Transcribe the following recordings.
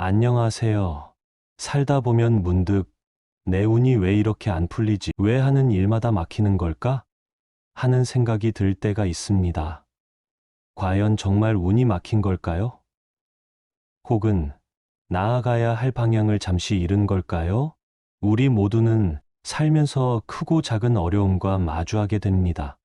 안녕하세요. 살다 보면 문득 내 운이 왜 이렇게 안 풀리지? 왜 하는 일마다 막히는 걸까? 하는 생각이 들 때가 있습니다. 과연 정말 운이 막힌 걸까요? 혹은 나아가야 할 방향을 잠시 잃은 걸까요? 우리 모두는 살면서 크고 작은 어려움과 마주하게 됩니다.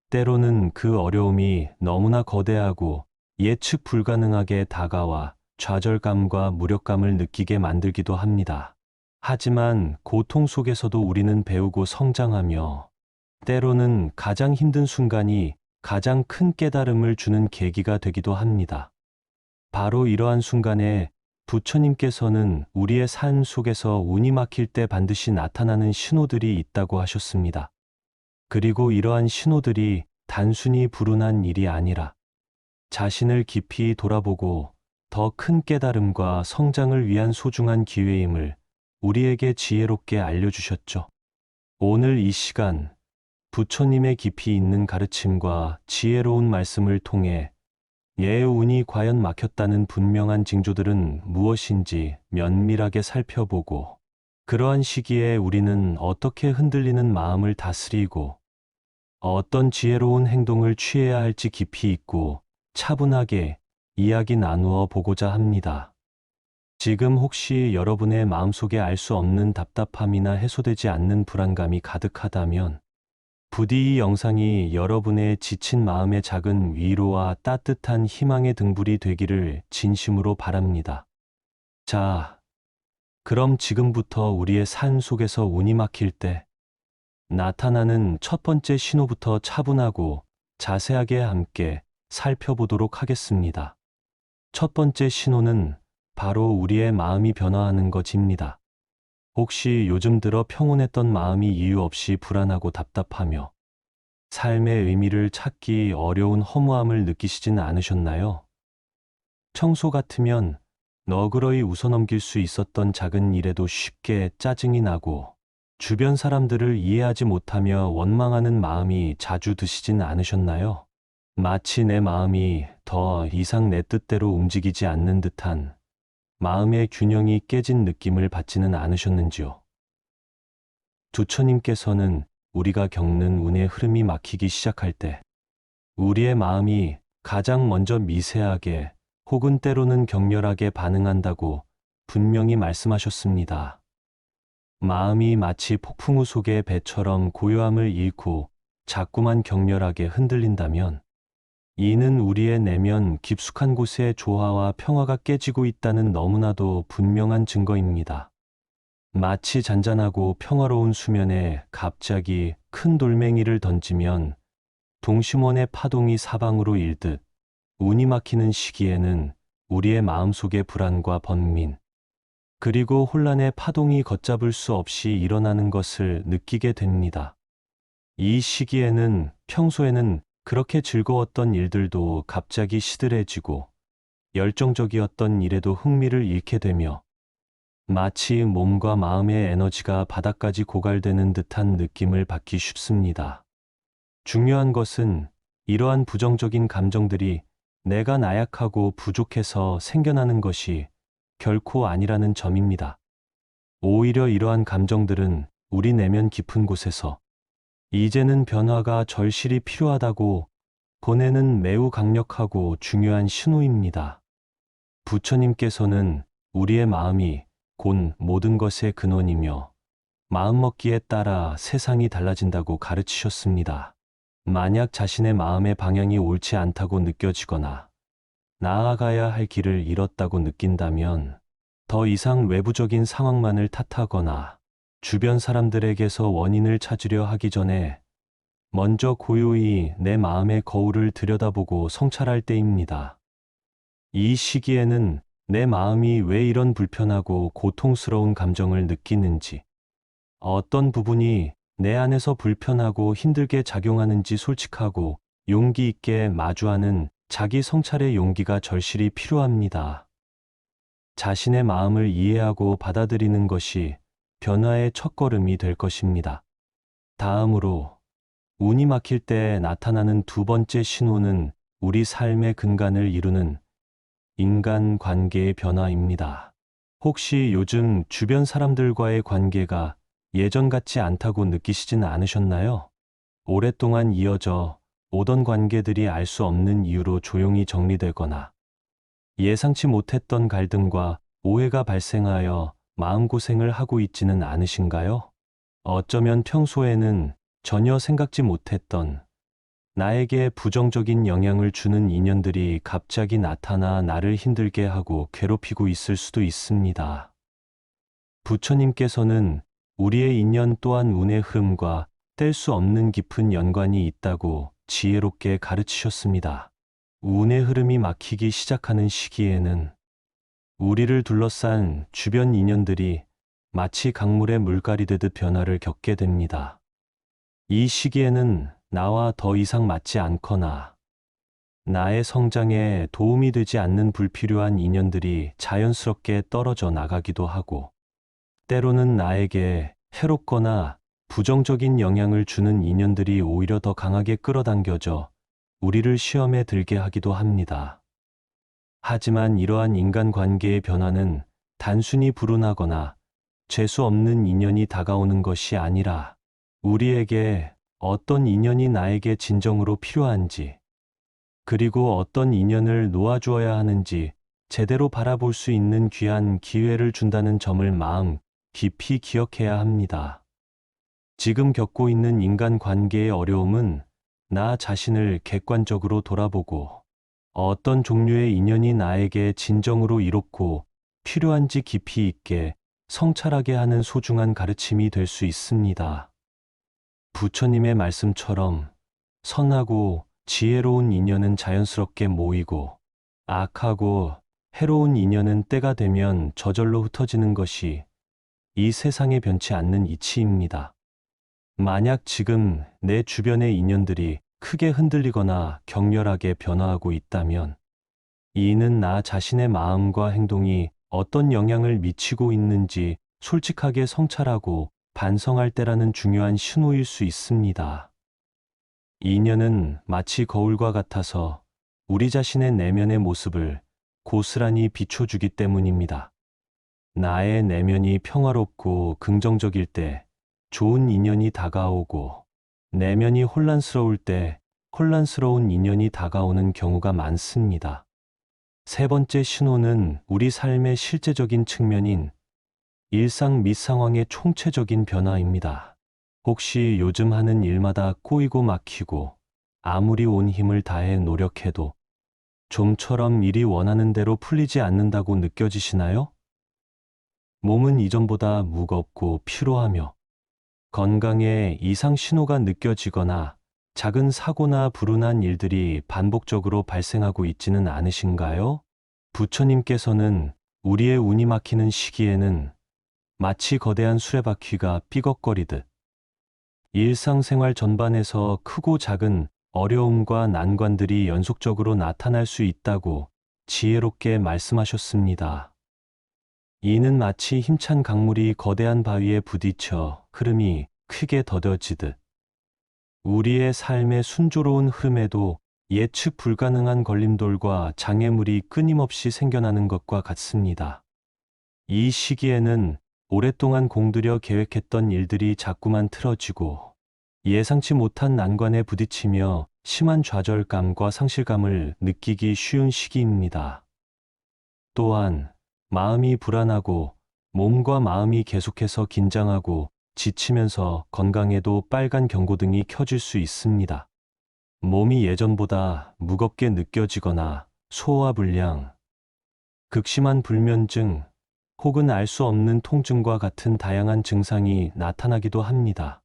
때로는 그 어려움이 너무나 거대하고 예측 불가능하게 다가와 좌절감과 무력감을 느끼게 만들기도 합니다. 하지만 고통 속에서도 우리는 배우고 성장하며 때로는 가장 힘든 순간이 가장 큰 깨달음을 주는 계기가 되기도 합니다. 바로 이러한 순간에 부처님께서는 우리의 삶 속에서 운이 막힐 때 반드시 나타나는 신호들이 있다고 하셨습니다. 그리고 이러한 신호들이 단순히 불운한 일이 아니라 자신을 깊이 돌아보고 더 큰 깨달음과 성장을 위한 소중한 기회임을 우리에게 지혜롭게 알려주셨죠. 오늘 이 시간 부처님의 깊이 있는 가르침과 지혜로운 말씀을 통해 운이 과연 막혔다는 분명한 징조들은 무엇인지 면밀하게 살펴보고 그러한 시기에 우리는 어떻게 흔들리는 마음을 다스리고 어떤 지혜로운 행동을 취해야 할지 깊이 있고 차분하게 이야기 나누어 보고자 합니다. 지금 혹시 여러분의 마음속에 알 수 없는 답답함이나 해소되지 않는 불안감이 가득하다면 부디 이 영상이 여러분의 지친 마음의 작은 위로와 따뜻한 희망의 등불이 되기를 진심으로 바랍니다. 자, 그럼 지금부터 우리의 삶 속에서 운이 막힐 때 나타나는 첫 번째 신호부터 차분하고 자세하게 함께 살펴보도록 하겠습니다. 첫 번째 신호는 바로 우리의 마음이 변화하는 것입니다. 혹시 요즘 들어 평온했던 마음이 이유 없이 불안하고 답답하며 삶의 의미를 찾기 어려운 허무함을 느끼시진 않으셨나요? 평소 같으면 너그러이 웃어넘길 수 있었던 작은 일에도 쉽게 짜증이 나고 주변 사람들을 이해하지 못하며 원망하는 마음이 자주 드시진 않으셨나요? 마치 내 마음이 더 이상 내 뜻대로 움직이지 않는 듯한 마음의 균형이 깨진 느낌을 받지는 않으셨는지요? 부처님께서는 우리가 겪는 운의 흐름이 막히기 시작할 때 우리의 마음이 가장 먼저 미세하게 혹은 때로는 격렬하게 반응한다고 분명히 말씀하셨습니다. 마음이 마치 폭풍우 속의 배처럼 고요함을 잃고 자꾸만 격렬하게 흔들린다면 이는 우리의 내면 깊숙한 곳에 조화와 평화가 깨지고 있다는 너무나도 분명한 증거입니다. 마치 잔잔하고 평화로운 수면에 갑자기 큰 돌멩이를 던지면 동심원의 파동이 사방으로 일듯 운이 막히는 시기에는 우리의 마음속의 불안과 번민, 그리고 혼란의 파동이 걷잡을 수 없이 일어나는 것을 느끼게 됩니다. 이 시기에는 평소에는 그렇게 즐거웠던 일들도 갑자기 시들해지고 열정적이었던 일에도 흥미를 잃게 되며 마치 몸과 마음의 에너지가 바닥까지 고갈되는 듯한 느낌을 받기 쉽습니다. 중요한 것은 이러한 부정적인 감정들이 내가 나약하고 부족해서 생겨나는 것이 결코 아니라는 점입니다. 오히려 이러한 감정들은 우리 내면 깊은 곳에서 이제는 변화가 절실히 필요하다고 보내는 매우 강력하고 중요한 신호입니다. 부처님께서는 우리의 마음이 곧 모든 것의 근원이며 마음먹기에 따라 세상이 달라진다고 가르치셨습니다. 만약 자신의 마음의 방향이 옳지 않다고 느껴지거나 나아가야 할 길을 잃었다고 느낀다면 더 이상 외부적인 상황만을 탓하거나 주변 사람들에게서 원인을 찾으려 하기 전에 먼저 고요히 내 마음의 거울을 들여다보고 성찰할 때입니다. 이 시기에는 내 마음이 왜 이런 불편하고 고통스러운 감정을 느끼는지, 어떤 부분이 내 안에서 불편하고 힘들게 작용하는지 솔직하고 용기 있게 마주하는 자기 성찰의 용기가 절실히 필요합니다. 자신의 마음을 이해하고 받아들이는 것이 변화의 첫걸음이 될 것입니다. 다음으로 운이 막힐 때 나타나는 두 번째 신호는 우리 삶의 근간을 이루는 인간 관계의 변화입니다. 혹시 요즘 주변 사람들과의 관계가 예전 같지 않다고 느끼시지는 않으셨나요? 오랫동안 이어져 오던 관계들이 알 수 없는 이유로 조용히 정리되거나 예상치 못했던 갈등과 오해가 발생하여 마음고생을 하고 있지는 않으신가요? 어쩌면 평소에는 전혀 생각지 못했던 나에게 부정적인 영향을 주는 인연들이 갑자기 나타나 나를 힘들게 하고 괴롭히고 있을 수도 있습니다. 부처님께서는 우리의 인연 또한 운의 흐름과 뗄 수 없는 깊은 연관이 있다고 지혜롭게 가르치셨습니다. 운의 흐름이 막히기 시작하는 시기에는 우리를 둘러싼 주변 인연들이 마치 강물에 물갈이 되듯 변화를 겪게 됩니다. 이 시기에는 나와 더 이상 맞지 않거나 나의 성장에 도움이 되지 않는 불필요한 인연들이 자연스럽게 떨어져 나가기도 하고, 때로는 나에게 해롭거나 부정적인 영향을 주는 인연들이 오히려 더 강하게 끌어당겨져 우리를 시험에 들게 하기도 합니다. 하지만 이러한 인간관계의 변화는 단순히 불운하거나 재수 없는 인연이 다가오는 것이 아니라 우리에게 어떤 인연이 나에게 진정으로 필요한지, 그리고 어떤 인연을 놓아주어야 하는지 제대로 바라볼 수 있는 귀한 기회를 준다는 점을 마음 깊이 기억해야 합니다. 지금 겪고 있는 인간관계의 어려움은 나 자신을 객관적으로 돌아보고 어떤 종류의 인연이 나에게 진정으로 이롭고 필요한지 깊이 있게 성찰하게 하는 소중한 가르침이 될 수 있습니다. 부처님의 말씀처럼 선하고 지혜로운 인연은 자연스럽게 모이고 악하고 해로운 인연은 때가 되면 저절로 흩어지는 것이 이 세상에 변치 않는 이치입니다. 만약 지금 내 주변의 인연들이 크게 흔들리거나 격렬하게 변화하고 있다면 이는 나 자신의 마음과 행동이 어떤 영향을 미치고 있는지 솔직하게 성찰하고 반성할 때라는 중요한 신호일 수 있습니다. 인연은 마치 거울과 같아서 우리 자신의 내면의 모습을 고스란히 비춰주기 때문입니다. 나의 내면이 평화롭고 긍정적일 때 좋은 인연이 다가오고, 내면이 혼란스러울 때 혼란스러운 인연이 다가오는 경우가 많습니다. 세 번째 신호는 우리 삶의 실제적인 측면인 일상 및 상황의 총체적인 변화입니다. 혹시 요즘 하는 일마다 꼬이고 막히고 아무리 온 힘을 다해 노력해도 좀처럼 일이 원하는 대로 풀리지 않는다고 느껴지시나요? 몸은 이전보다 무겁고 피로하며 건강에 이상 신호가 느껴지거나 작은 사고나 불운한 일들이 반복적으로 발생하고 있지는 않으신가요? 부처님께서는 우리의 운이 막히는 시기에는 마치 거대한 수레바퀴가 삐걱거리듯 일상생활 전반에서 크고 작은 어려움과 난관들이 연속적으로 나타날 수 있다고 지혜롭게 말씀하셨습니다. 이는 마치 힘찬 강물이 거대한 바위에 부딪혀 흐름이 크게 더뎌지듯 우리의 삶의 순조로운 흐름에도 예측 불가능한 걸림돌과 장애물이 끊임없이 생겨나는 것과 같습니다. 이 시기에는 오랫동안 공들여 계획했던 일들이 자꾸만 틀어지고 예상치 못한 난관에 부딪히며 심한 좌절감과 상실감을 느끼기 쉬운 시기입니다. 또한 마음이 불안하고 몸과 마음이 계속해서 긴장하고 지치면서 건강에도 빨간 경고등이 켜질 수 있습니다. 몸이 예전보다 무겁게 느껴지거나 소화불량, 극심한 불면증, 혹은 알 수 없는 통증과 같은 다양한 증상이 나타나기도 합니다.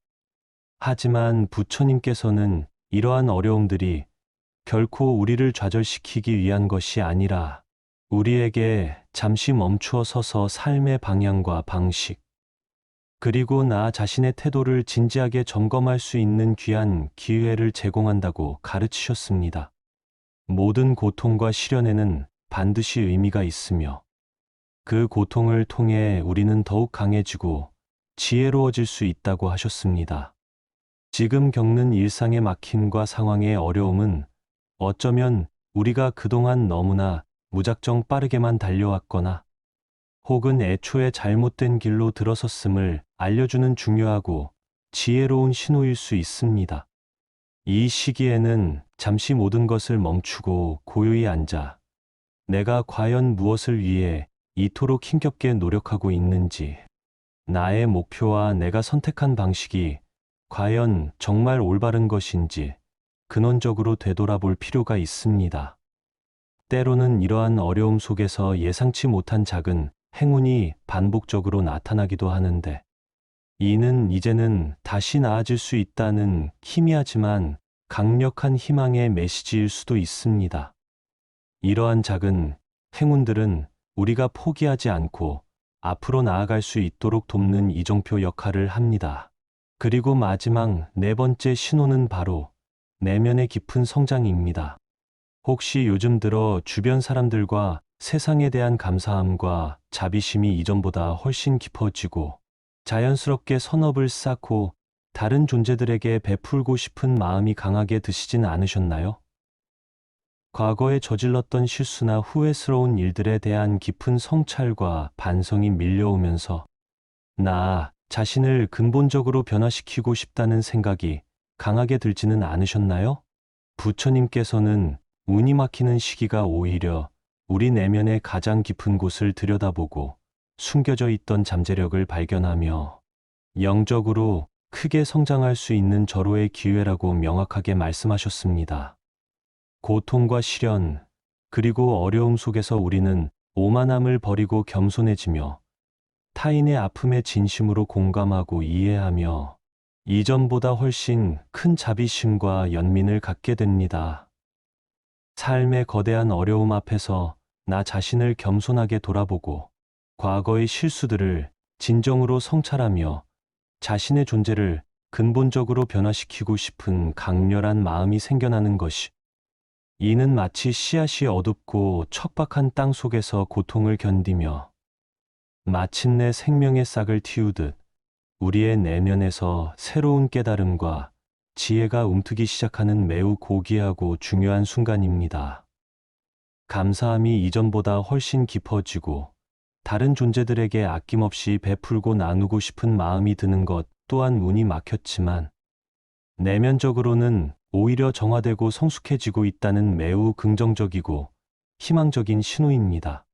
하지만 부처님께서는 이러한 어려움들이 결코 우리를 좌절시키기 위한 것이 아니라 우리에게 잠시 멈추어 서서 삶의 방향과 방식, 그리고 나 자신의 태도를 진지하게 점검할 수 있는 귀한 기회를 제공한다고 가르치셨습니다. 모든 고통과 시련에는 반드시 의미가 있으며 그 고통을 통해 우리는 더욱 강해지고 지혜로워질 수 있다고 하셨습니다. 지금 겪는 일상의 막힘과 상황의 어려움은 어쩌면 우리가 그동안 너무나 무작정 빠르게만 달려왔거나 혹은 애초에 잘못된 길로 들어섰음을 알려주는 중요하고 지혜로운 신호일 수 있습니다. 이 시기에는 잠시 모든 것을 멈추고 고요히 앉아 내가 과연 무엇을 위해 이토록 힘겹게 노력하고 있는지, 나의 목표와 내가 선택한 방식이 과연 정말 올바른 것인지 근원적으로 되돌아볼 필요가 있습니다. 때로는 이러한 어려움 속에서 예상치 못한 작은 행운이 반복적으로 나타나기도 하는데, 이는 이제는 다시 나아질 수 있다는 희미하지만 강력한 희망의 메시지일 수도 있습니다. 이러한 작은 행운들은 우리가 포기하지 않고 앞으로 나아갈 수 있도록 돕는 이정표 역할을 합니다. 그리고 마지막 네 번째 신호는 바로 내면의 깊은 성장입니다. 혹시 요즘 들어 주변 사람들과 세상에 대한 감사함과 자비심이 이전보다 훨씬 깊어지고 자연스럽게 선업을 쌓고 다른 존재들에게 베풀고 싶은 마음이 강하게 드시진 않으셨나요? 과거에 저질렀던 실수나 후회스러운 일들에 대한 깊은 성찰과 반성이 밀려오면서 나 자신을 근본적으로 변화시키고 싶다는 생각이 강하게 들지는 않으셨나요? 부처님께서는 운이 막히는 시기가 오히려 우리 내면의 가장 깊은 곳을 들여다보고 숨겨져 있던 잠재력을 발견하며 영적으로 크게 성장할 수 있는 절호의 기회라고 명확하게 말씀하셨습니다. 고통과 시련, 그리고 어려움 속에서 우리는 오만함을 버리고 겸손해지며 타인의 아픔에 진심으로 공감하고 이해하며 이전보다 훨씬 큰 자비심과 연민을 갖게 됩니다. 삶의 거대한 어려움 앞에서 나 자신을 겸손하게 돌아보고 과거의 실수들을 진정으로 성찰하며 자신의 존재를 근본적으로 변화시키고 싶은 강렬한 마음이 생겨나는 것이, 이는 마치 씨앗이 어둡고 척박한 땅 속에서 고통을 견디며 마침내 생명의 싹을 틔우듯 우리의 내면에서 새로운 깨달음과 지혜가 움트기 시작하는 매우 고귀하고 중요한 순간입니다. 감사함이 이전보다 훨씬 깊어지고 다른 존재들에게 아낌없이 베풀고 나누고 싶은 마음이 드는 것 또한 운이 막혔지만 내면적으로는 오히려 정화되고 성숙해지고 있다는 매우 긍정적이고 희망적인 신호입니다.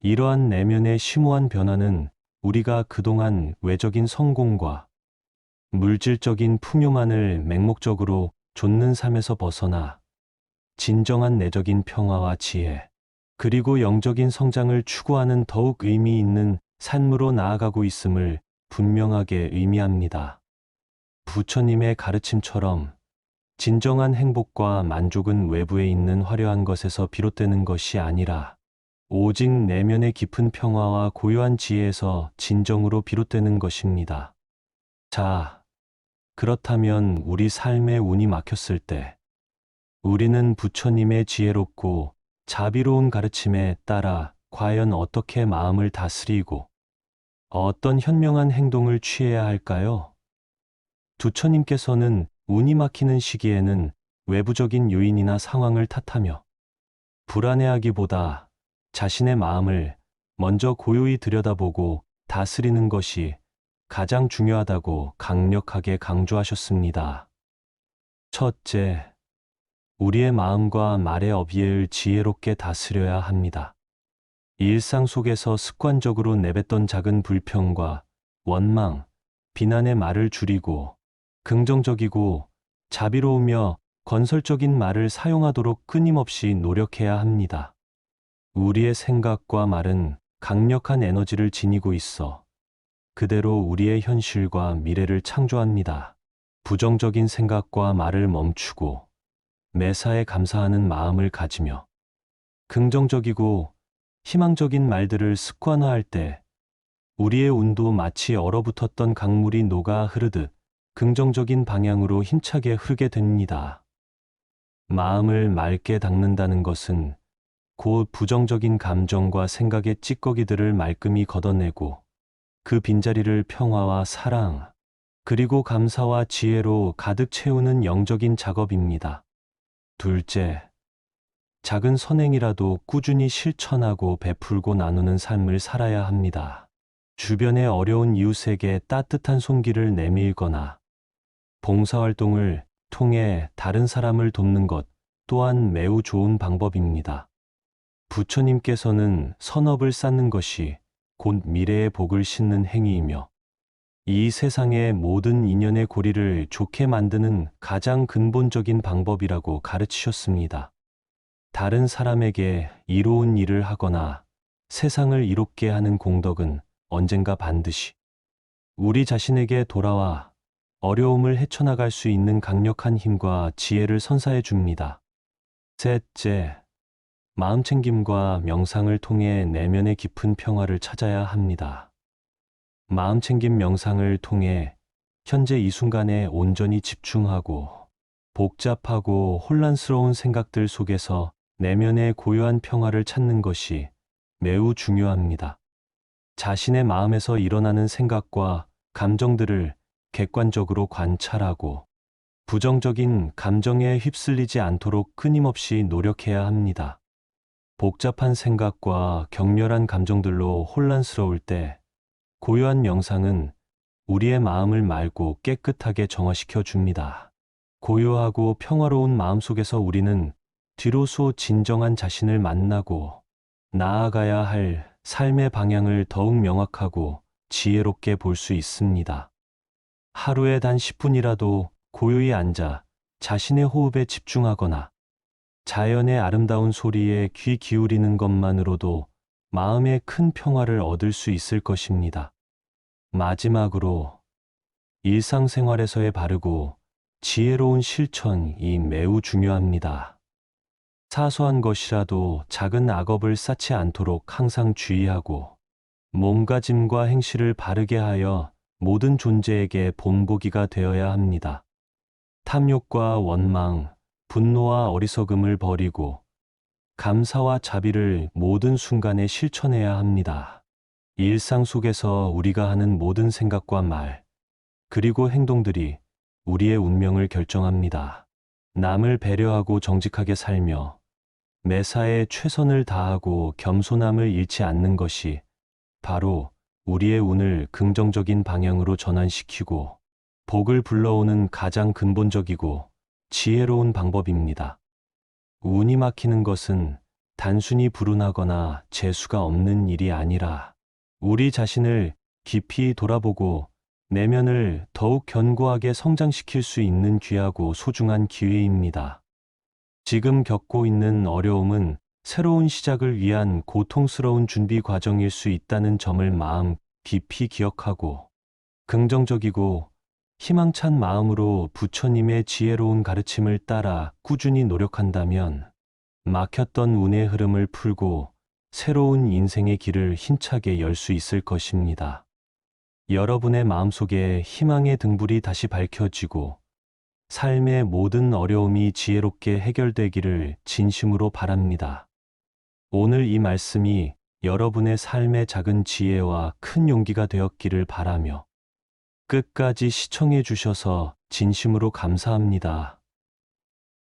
이러한 내면의 심오한 변화는 우리가 그동안 외적인 성공과 물질적인 풍요만을 맹목적으로 좇는 삶에서 벗어나 진정한 내적인 평화와 지혜, 그리고 영적인 성장을 추구하는 더욱 의미 있는 삶으로 나아가고 있음을 분명하게 의미합니다. 부처님의 가르침처럼 진정한 행복과 만족은 외부에 있는 화려한 것에서 비롯되는 것이 아니라 오직 내면의 깊은 평화와 고요한 지혜에서 진정으로 비롯되는 것입니다. 자, 그렇다면 우리 삶의 운이 막혔을 때 우리는 부처님의 지혜롭고 자비로운 가르침에 따라 과연 어떻게 마음을 다스리고 어떤 현명한 행동을 취해야 할까요? 부처님께서는 운이 막히는 시기에는 외부적인 요인이나 상황을 탓하며 불안해하기보다 자신의 마음을 먼저 고요히 들여다보고 다스리는 것이 가장 중요하다고 강력하게 강조하셨습니다. 첫째, 우리의 마음과 말의 어비를 지혜롭게 다스려야 합니다. 일상 속에서 습관적으로 내뱉던 작은 불평과 원망, 비난의 말을 줄이고 긍정적이고 자비로우며 건설적인 말을 사용하도록 끊임없이 노력해야 합니다. 우리의 생각과 말은 강력한 에너지를 지니고 있어 그대로 우리의 현실과 미래를 창조합니다. 부정적인 생각과 말을 멈추고 매사에 감사하는 마음을 가지며 긍정적이고 희망적인 말들을 습관화할 때 우리의 운도 마치 얼어붙었던 강물이 녹아 흐르듯 긍정적인 방향으로 힘차게 흐르게 됩니다. 마음을 맑게 닦는다는 것은 곧 부정적인 감정과 생각의 찌꺼기들을 말끔히 걷어내고 그 빈자리를 평화와 사랑, 그리고 감사와 지혜로 가득 채우는 영적인 작업입니다. 둘째, 작은 선행이라도 꾸준히 실천하고 베풀고 나누는 삶을 살아야 합니다. 주변의 어려운 이웃에게 따뜻한 손길을 내밀거나 봉사활동을 통해 다른 사람을 돕는 것 또한 매우 좋은 방법입니다. 부처님께서는 선업을 쌓는 것이 곧 미래의 복을 심는 행위이며 이 세상의 모든 인연의 고리를 좋게 만드는 가장 근본적인 방법이라고 가르치셨습니다. 다른 사람에게 이로운 일을 하거나 세상을 이롭게 하는 공덕은 언젠가 반드시 우리 자신에게 돌아와 어려움을 헤쳐나갈 수 있는 강력한 힘과 지혜를 선사해 줍니다. 셋째, 마음챙김과 명상을 통해 내면의 깊은 평화를 찾아야 합니다. 마음챙김 명상을 통해 현재 이 순간에 온전히 집중하고 복잡하고 혼란스러운 생각들 속에서 내면의 고요한 평화를 찾는 것이 매우 중요합니다. 자신의 마음에서 일어나는 생각과 감정들을 객관적으로 관찰하고 부정적인 감정에 휩쓸리지 않도록 끊임없이 노력해야 합니다. 복잡한 생각과 격렬한 감정들로 혼란스러울 때 고요한 명상은 우리의 마음을 맑고 깨끗하게 정화시켜 줍니다. 고요하고 평화로운 마음 속에서 우리는 뒤로소 진정한 자신을 만나고 나아가야 할 삶의 방향을 더욱 명확하고 지혜롭게 볼 수 있습니다. 하루에 단 10분이라도 고요히 앉아 자신의 호흡에 집중하거나 자연의 아름다운 소리에 귀 기울이는 것만으로도 마음의 큰 평화를 얻을 수 있을 것입니다. 마지막으로 일상생활에서의 바르고 지혜로운 실천이 매우 중요합니다. 사소한 것이라도 작은 악업을 쌓지 않도록 항상 주의하고 몸가짐과 행실을 바르게 하여 모든 존재에게 본보기가 되어야 합니다. 탐욕과 원망, 분노와 어리석음을 버리고 감사와 자비를 모든 순간에 실천해야 합니다. 일상 속에서 우리가 하는 모든 생각과 말, 그리고 행동들이 우리의 운명을 결정합니다. 남을 배려하고 정직하게 살며 매사에 최선을 다하고 겸손함을 잃지 않는 것이 바로 우리의 운을 긍정적인 방향으로 전환시키고 복을 불러오는 가장 근본적이고 지혜로운 방법입니다. 운이 막히는 것은 단순히 불운하거나 재수가 없는 일이 아니라 우리 자신을 깊이 돌아보고 내면을 더욱 견고하게 성장시킬 수 있는 귀하고 소중한 기회입니다. 지금 겪고 있는 어려움은 새로운 시작을 위한 고통스러운 준비 과정일 수 있다는 점을 마음 깊이 기억하고 긍정적이고 희망찬 마음으로 부처님의 지혜로운 가르침을 따라 꾸준히 노력한다면 막혔던 운의 흐름을 풀고 새로운 인생의 길을 힘차게 열 수 있을 것입니다. 여러분의 마음속에 희망의 등불이 다시 밝혀지고 삶의 모든 어려움이 지혜롭게 해결되기를 진심으로 바랍니다. 오늘 이 말씀이 여러분의 삶의 작은 지혜와 큰 용기가 되었기를 바라며 끝까지 시청해 주셔서 진심으로 감사합니다.